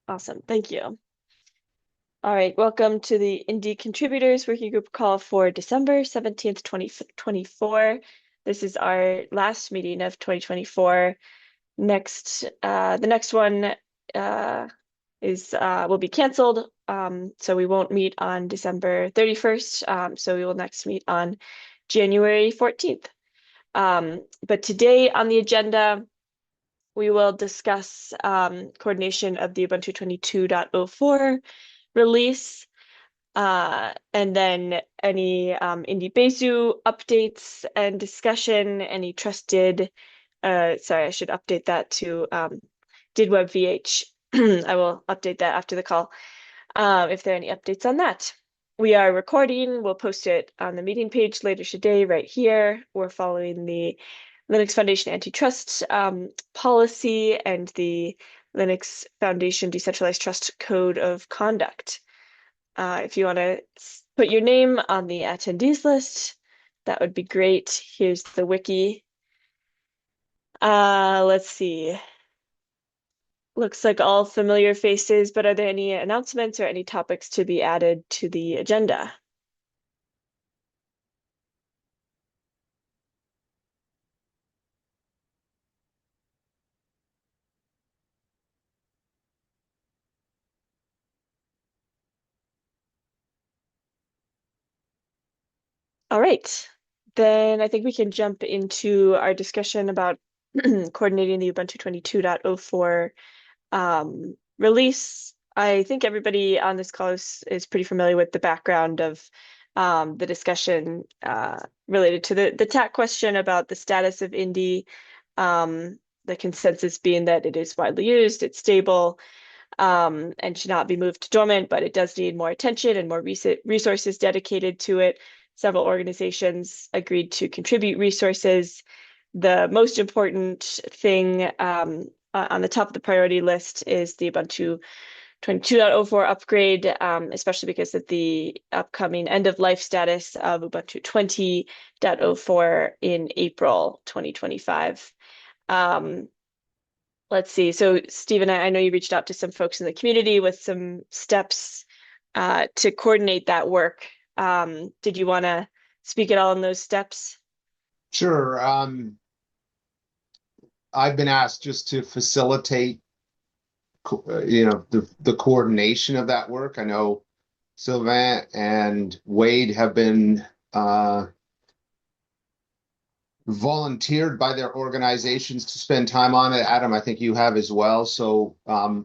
Awesome. Thank you. All right. Welcome to the Indy Contributors Working Group call for December 17th, 2024. This is our last meeting of 2024. The next one will be canceled. So we won't meet on December 31st. So we will next meet on January 14th. But today on the agenda, we will discuss coordination of the Ubuntu 22.04 release, and then any Indy Besu updates and discussion, any trusted, sorry, I should update that to did webvh. I will update that after the call if there are any updates on that. We are recording. We'll post it on the meeting page later today, right here. We're following the Linux Foundation antitrust policy and the Linux Foundation Decentralized Trust Code of Conduct. If you want to put your name on the attendees list, that would be great. Here's the wiki. Let's see. Looks like all familiar faces, but are there any announcements or any topics to be added to the agenda? All right, then I think we can jump into our discussion about coordinating the Ubuntu 22.04 release. I think everybody on this call is pretty familiar with the background of the discussion related to the TAC question about the status of Indy, the consensus being that it is widely used, it's stable, and should not be moved to dormant, but it does need more attention and more resources dedicated to it. Several organizations agreed to contribute resources. The most important thing on the top of the priority list is the Ubuntu 22.04 upgrade, especially because of the upcoming end of life status of Ubuntu 20.04 in April 2025. Let's see. So, Stephen, I know you reached out to some folks in the community with some steps to coordinate that work. Did you want to speak at all on those steps? Sure. I've been asked just to facilitate, the coordination of that work. I know Sylvain and Wade have been volunteered by their organizations to spend time on it. Adam, I think you have as well. So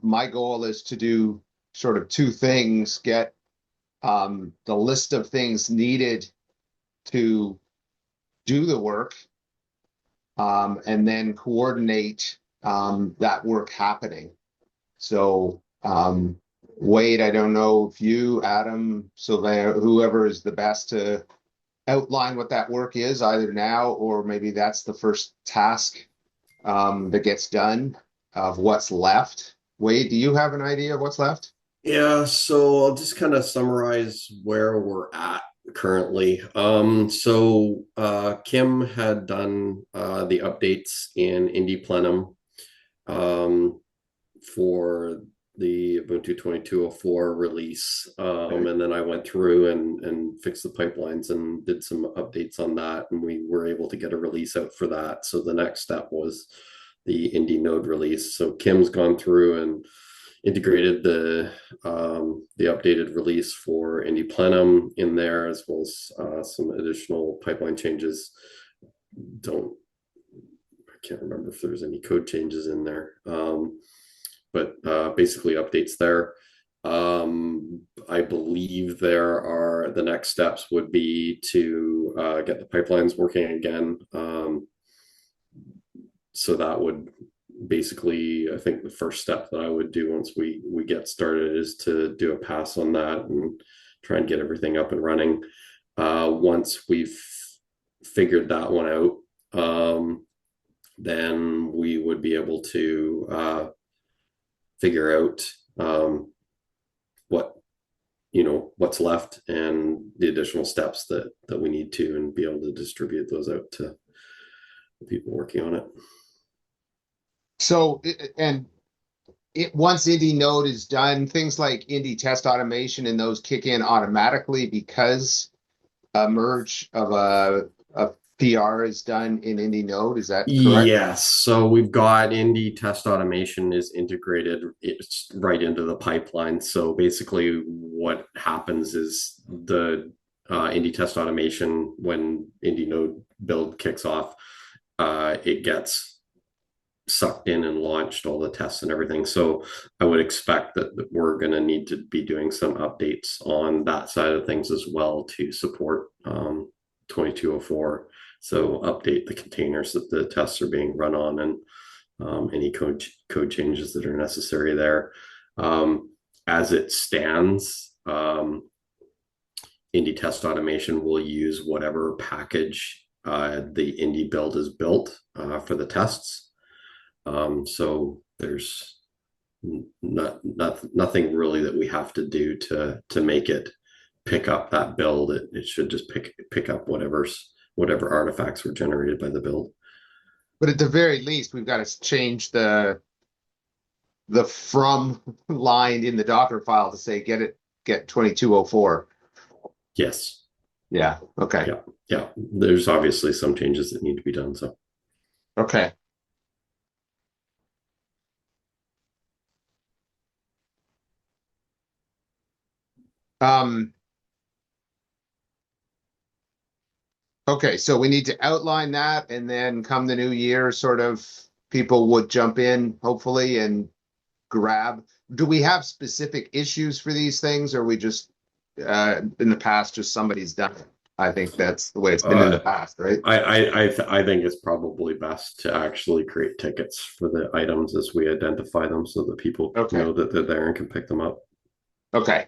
my goal is to do sort of two things: get the list of things needed to do the work, and then coordinate that work happening. So, Wade, I don't know if you, Adam, Sylvain, whoever is the best to outline what that work is, either now or maybe that's the first task that gets done of what's left. Wade, do you have an idea of what's left? Yeah, so I'll just kind of summarize where we're at currently. Kim had done the updates in Indy Plenum for the Ubuntu 22.04 release. And then I went through and fixed the pipelines and did some updates on that, and we were able to get a release out for that. So the next step was the Indy node release. So Kim's gone through and integrated the updated release for Indy Plenum in there, as well as some additional pipeline changes. I can't remember if there's any code changes in there, but basically updates there. I believe the next steps would be to get the pipelines working again. So that would basically, I think the first step that I would do once we get started is to do a pass on that and try and get everything up and running. Once we've figured that one out, then we would be able to figure out what's left and the additional steps that we need to, and be able to distribute those out to the people working on it. So, and once Indy node is done, things like Indy test automation and those kick in automatically because a merge of a PR is done in Indy node. Is that correct? Yes, so we've got Indy test automation is integrated it's right into the pipeline. So basically, what happens is the Indy test automation when Indy node build kicks off, it gets sucked in and launched all the tests and everything. So I would expect that we're going to need to be doing some updates on that side of things as well to support 2204. So update the containers that the tests are being run on and any code changes that are necessary there. As it stands, Indy test automation will use whatever package the Indy build is built for the tests. So there's nothing really that we have to do to make it pick up that build. It should just pick up whatever artifacts were generated by the build. But at the very least, we've got to change the from line in the Docker file to say get 2204. Yes. Yeah. Okay. Yeah. There's obviously some changes that need to be done. So. Okay. Okay, so we need to outline that, and then come the new year, sort of people would jump in, hopefully, and grab. Do we have specific issues for these things, or we just in the past just somebody's done it? I think that's the way it's been in the past, right? I think it's probably best to actually create tickets for the items as we identify them so that people know that they're there and can pick them up. Okay.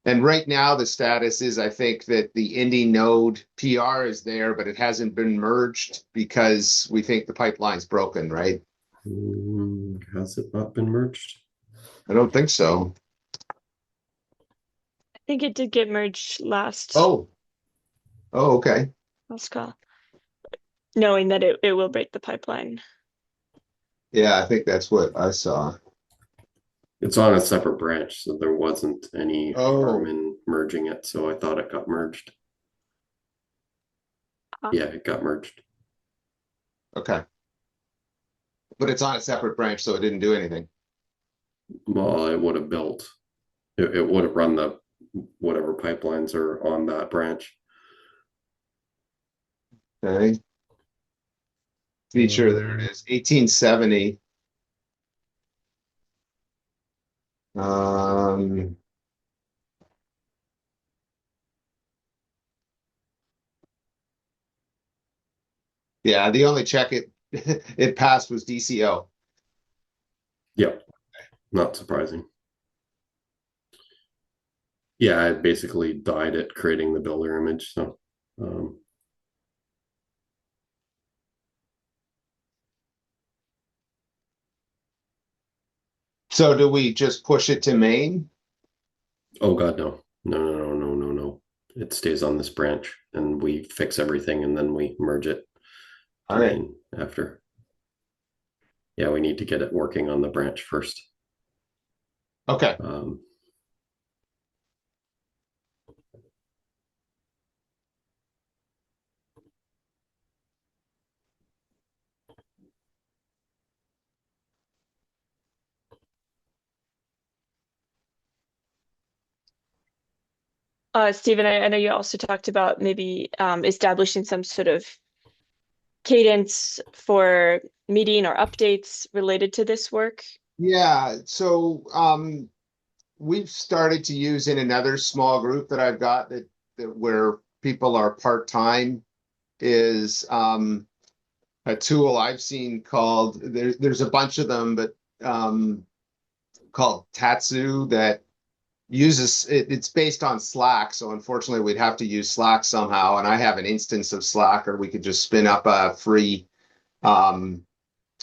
And right now, the status is, I think that the Indy node PR is there, but it hasn't been merged because we think the pipeline's broken, right? Has it not been merged? I don't think so. I think it did get merged last Okay. last call, knowing that it will break the pipeline. Yeah, I think that's what I saw. It's on a separate branch, so there wasn't any harm in merging it. So I thought it got merged. Yeah, it got merged. Okay. But it's on a separate branch, so it didn't do anything. Well, it would have built. It would have run the whatever pipelines are on that branch. Okay. Feature, there it is, 1870. Yeah, the only check it passed was DCO. Yep, not surprising. Yeah, I basically died at creating the builder image. So, so do we just push it to main? Oh God, no. No. It stays on this branch and we fix everything and then we merge it to main after. Yeah, we need to get it working on the branch first. Okay. Stephen, I know you also talked about maybe establishing some sort of cadence for meeting or updates related to this work. Yeah, so we've started to use in another small group that I've got that where people are part-time is a tool I've seen called there's a bunch of them, but called Tatsu that uses it's based on Slack. So unfortunately, we'd have to use Slack somehow. And I have an instance of Slack, or we could just spin up a free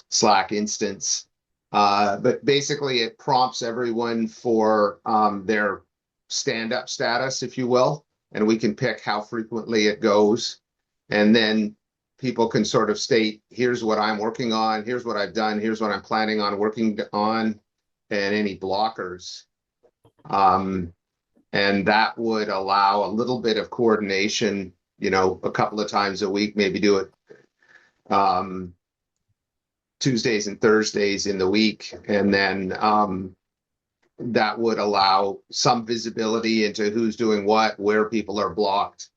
Slack instance. But basically, it prompts everyone for their stand-up status, if you will, and we can pick how frequently it goes. And then people can sort of state, here's what I'm working on, here's what I've done, here's what I'm planning on working on, and any blockers. And that would allow a little bit of coordination, a couple of times a week, maybe do it Tuesdays and Thursdays in the week. And then that would allow some visibility into who's doing what, where people are blocked.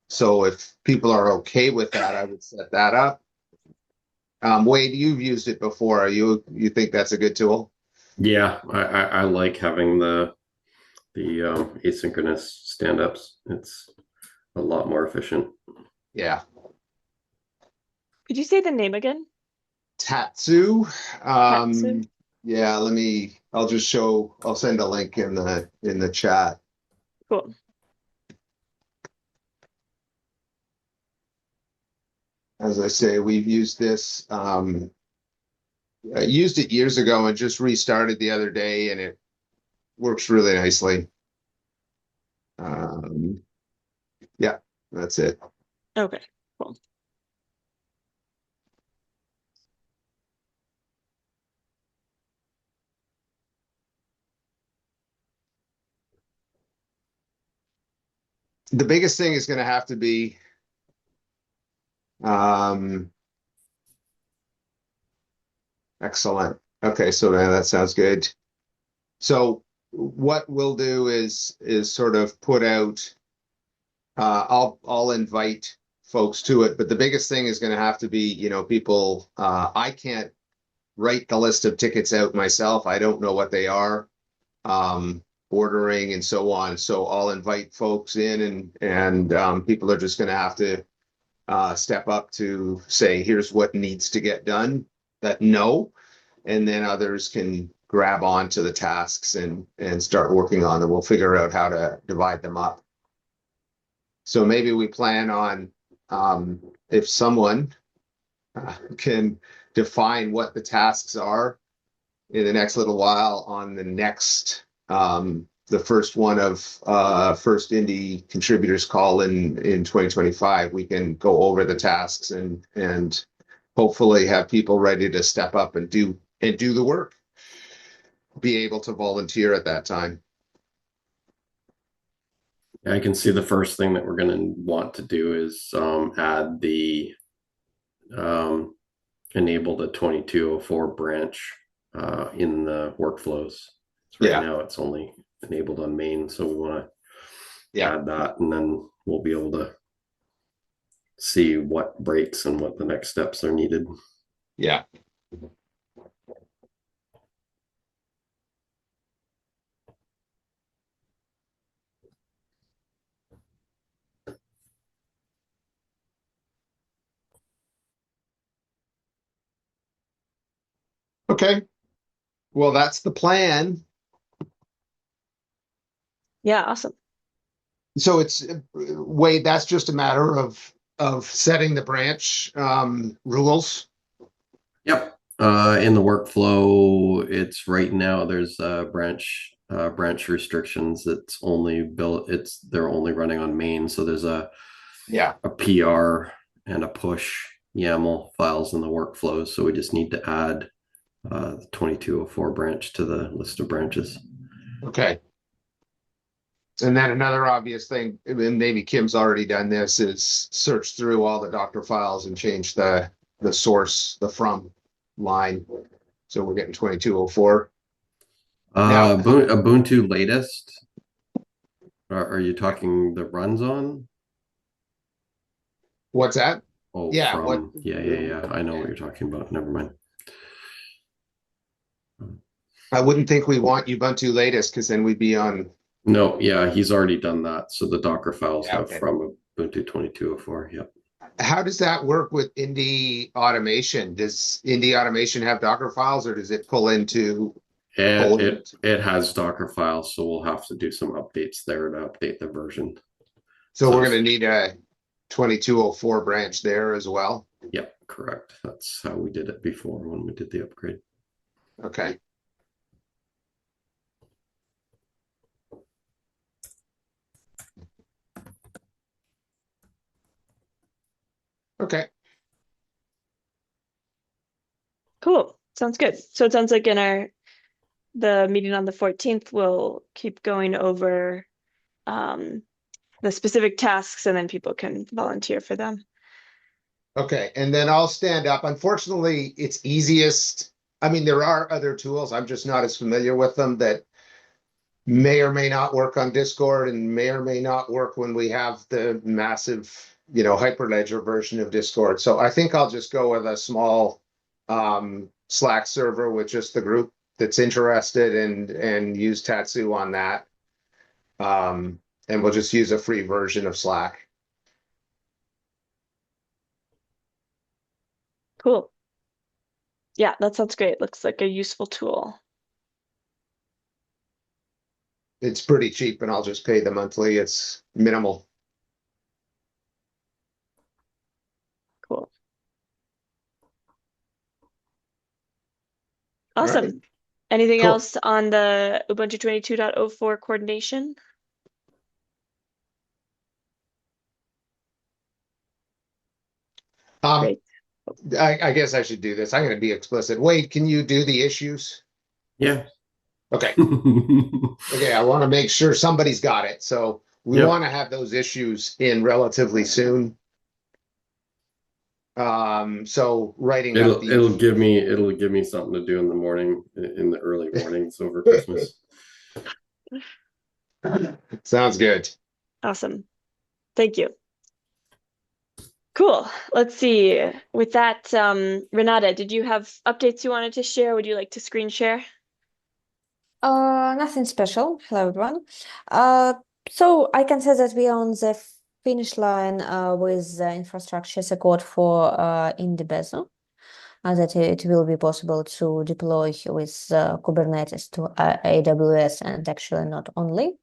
So if people are okay with that, I would set that up. Wade, you've used it before. You think that's a good tool? Yeah, I like having the asynchronous stand-ups. It's a lot more efficient. Yeah. Could you say the name again? Tatsu. Tatsu. Yeah, I'll send a link in the chat. Cool. As I say, we've used this. I used it years ago and just restarted the other day, and it works really nicely. Yeah, that's it. Okay, cool. The biggest thing is going to have to be excellent. Okay, so that sounds good. So what we'll do is sort of put out. I'll invite folks to it, but the biggest thing is going to have to be, people. I can't write the list of tickets out myself. I don't know what they are, ordering and so on. So I'll invite folks in, and people are just going to have to step up to say, here's what needs to get done. And then others can grab onto the tasks and start working on them. We'll figure out how to divide them up. So maybe we plan on, if someone can define what the tasks are in the next little while on the next, the first one of first Indy contributors call in 2025, we can go over the tasks and hopefully have people ready to step up and do the work, be able to volunteer at that time. I can see the first thing that we're going to want to do is add the enable the 2204 branch in the workflows. So right now it's only enabled on main, so we want to add that, and then we'll be able to see what breaks and what the next steps are needed. Yeah. Okay. Well, that's the plan. Yeah, awesome. So it's Wade, that's just a matter of setting the branch rules. Yep. In the workflow, it's right now there's branch restrictions. It's only built. They're only running on main. So there's a PR and a push YAML files in the workflows. So we just need to add the 2204 branch to the list of branches. Okay. And then another obvious thing, and maybe Kim's already done this, is search through all the Docker files and change the source, the from line. So we're getting 2204. Now, Ubuntu latest. Are you talking the runs on? What's that? Oh, yeah. Yeah. I know what you're talking about. Never mind. I wouldn't think we want Ubuntu latest because then we'd be on. No, yeah, he's already done that. So the Docker files have from Ubuntu 2204. Yep. How does that work with Indy automation? Does Indy automation have Docker files, or does it pull into? It has Docker files, so we'll have to do some updates there to update the version. So we're going to need a 2204 branch there as well. Yep, correct. That's how we did it before when we did the upgrade. Okay. Okay. Cool. Sounds good. So it sounds like in the meeting on the 14th, we'll keep going over um, the specific tasks and then people can volunteer for them. Okay. And then I'll stand up. Unfortunately, it's easiest. I mean, there are other tools. I'm just not as familiar with them that may or may not work on Discord and may or may not work when we have the massive, Hyperledger version of Discord. So I think I'll just go with a small Slack server with just the group that's interested and use Tatsu on that. And we'll just use a free version of Slack. Cool. Yeah, that sounds great. Looks like a useful tool. It's pretty cheap and I'll just pay the monthly. It's minimal. Cool. All right. Awesome. Anything Cool. else on the Ubuntu 22.04 coordination? Um, Great. I guess I should do this. I'm going to be explicit. Wade, can you do the issues? Yeah. Okay. Okay, I want to make sure somebody's got it. So we Yep. want to have those issues in relatively soon. So writing up It'll the it'll give issues. me it'll give me something to do in the morning, in the early mornings over Christmas. Sounds good. Awesome. Thank you. Cool. Let's see. With that, Renata, did you have updates you wanted to share? Would you like to screen share? Nothing special. Hello, everyone. Uh, so I can say that we are on the finish line with infrastructure as a code for Indy Besu, that it will be possible to deploy with Kubernetes to AWS and actually not only.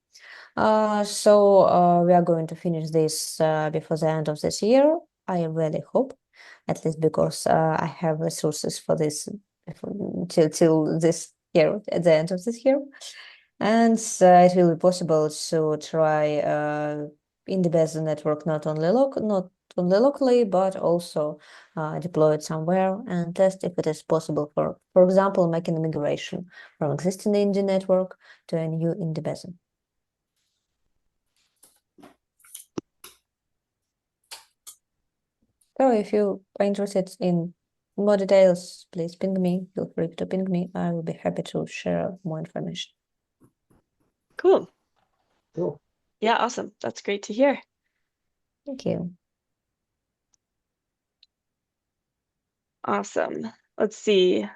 So we are going to finish this before the end of this year. I really hope, at least because I have resources for this till this year, at the end of this year. And it will be possible to try in the Besu network not only locally, but also deploy it somewhere and test if it is possible for example, making a migration from existing Indy network to a new Indy Besu. So if you are interested in more details, please ping me. Feel free to ping me. I will be happy to share more information. Cool. Cool. Yeah, awesome. That's great to hear. Thank you. Awesome. Let's see.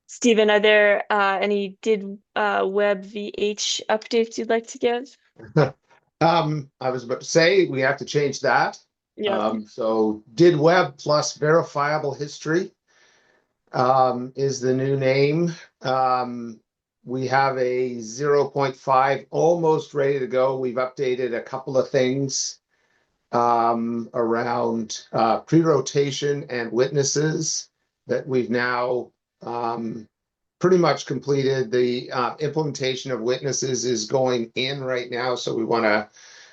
Stephen, are there any webvh updates you'd like to give? I was about to say we have to change that. Yeah. So did web plus verifiable history is the new name. We have a 0.5 almost ready to go. We've updated a couple of things around pre-rotation and witnesses that we've now pretty much completed. The implementation of witnesses is going in right now, so we want to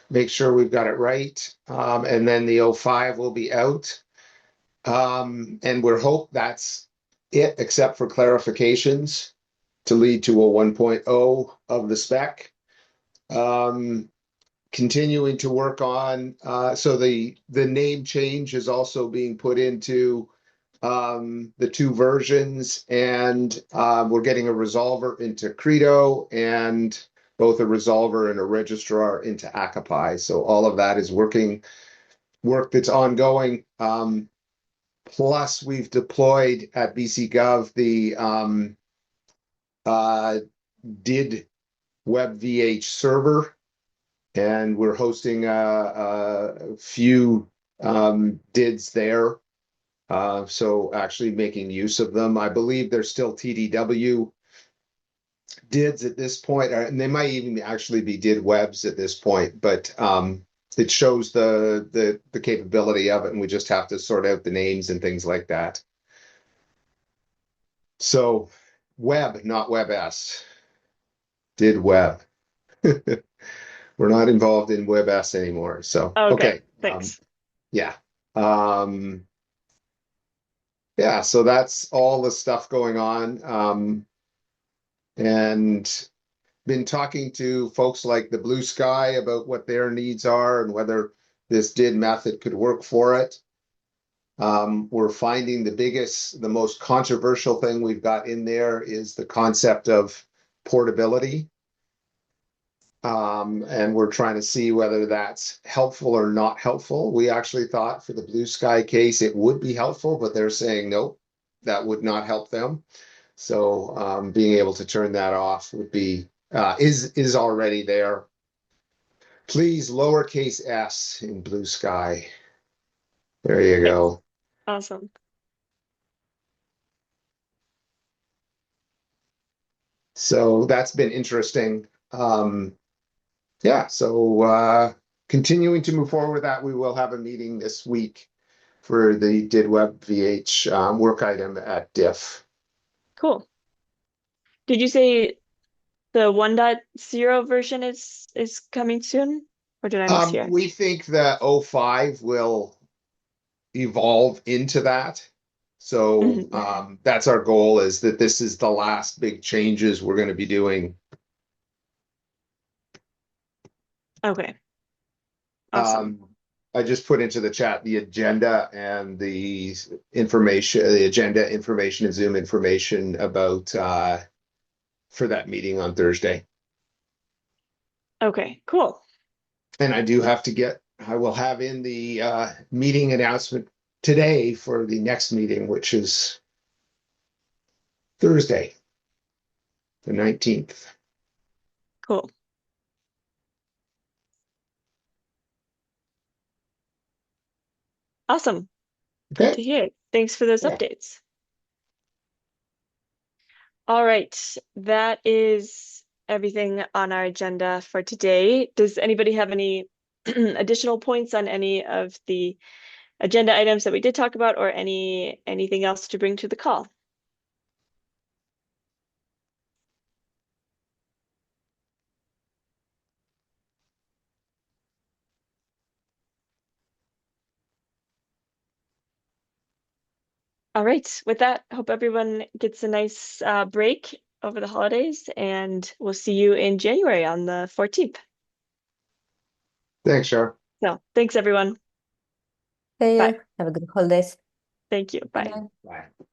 make sure we've got it right. And then the 05 will be out. And we're hope that's it, except for clarifications to lead to a 1.0 of the spec. Continuing to work on, so the name change is also being put into the two versions, and we're getting a resolver into Credo and both a resolver and a registrar into Akapai. So all of that is work that's ongoing. Plus, we've deployed at BC Gov the did webvh server, and we're hosting a few DIDs there. So actually making use of them. I believe there's still TDW DIDs at this point, and they might even actually be DID webs at this point, but it shows the capability of it, and we just have to sort out the names and things like that. So web, not WebS. DID web. We're not involved in WebS anymore. So, Okay, okay. thanks. Yeah. Yeah, so that's all the stuff going on. And been talking to folks like the Blue Sky about what their needs are and whether this did method could work for it. We're finding the most controversial thing we've got in there is the concept of portability. And we're trying to see whether that's helpful or not helpful. We actually thought for the Blue Sky case it would be helpful, but they're saying nope, that would not help them. So being able to turn that off would be is already there. Please lowercase s in Blue Sky. There you Thanks. go. Awesome. So that's been interesting. Yeah, so continuing to move forward with that, we will have a meeting this week for the did webvh work item at diff. Cool. Did you say the 1.0 version is coming soon? Or did I mishear? We think the 05 will evolve into that. So that's our goal, is that this is the last big changes we're going to be doing. Okay. Awesome. I just put into the chat the agenda and the information, the agenda information and Zoom information about for that meeting on Thursday. Okay, cool. And I will have in the meeting announcement today for the next meeting, which is Thursday, the 19th. Cool. Awesome. Good Okay. to hear. Thanks for those Yeah. updates. All right, that is everything on our agenda for today. Does anybody have any additional points on any of the agenda items that we did talk about, or anything else to bring to the call? All right, with that, hope everyone gets a nice break over the holidays, and we'll see you in January on the 14th. Thanks, Shar. So thanks, everyone. See Bye. you. Have a good holidays. Thank you. Bye. Bye-bye. Bye.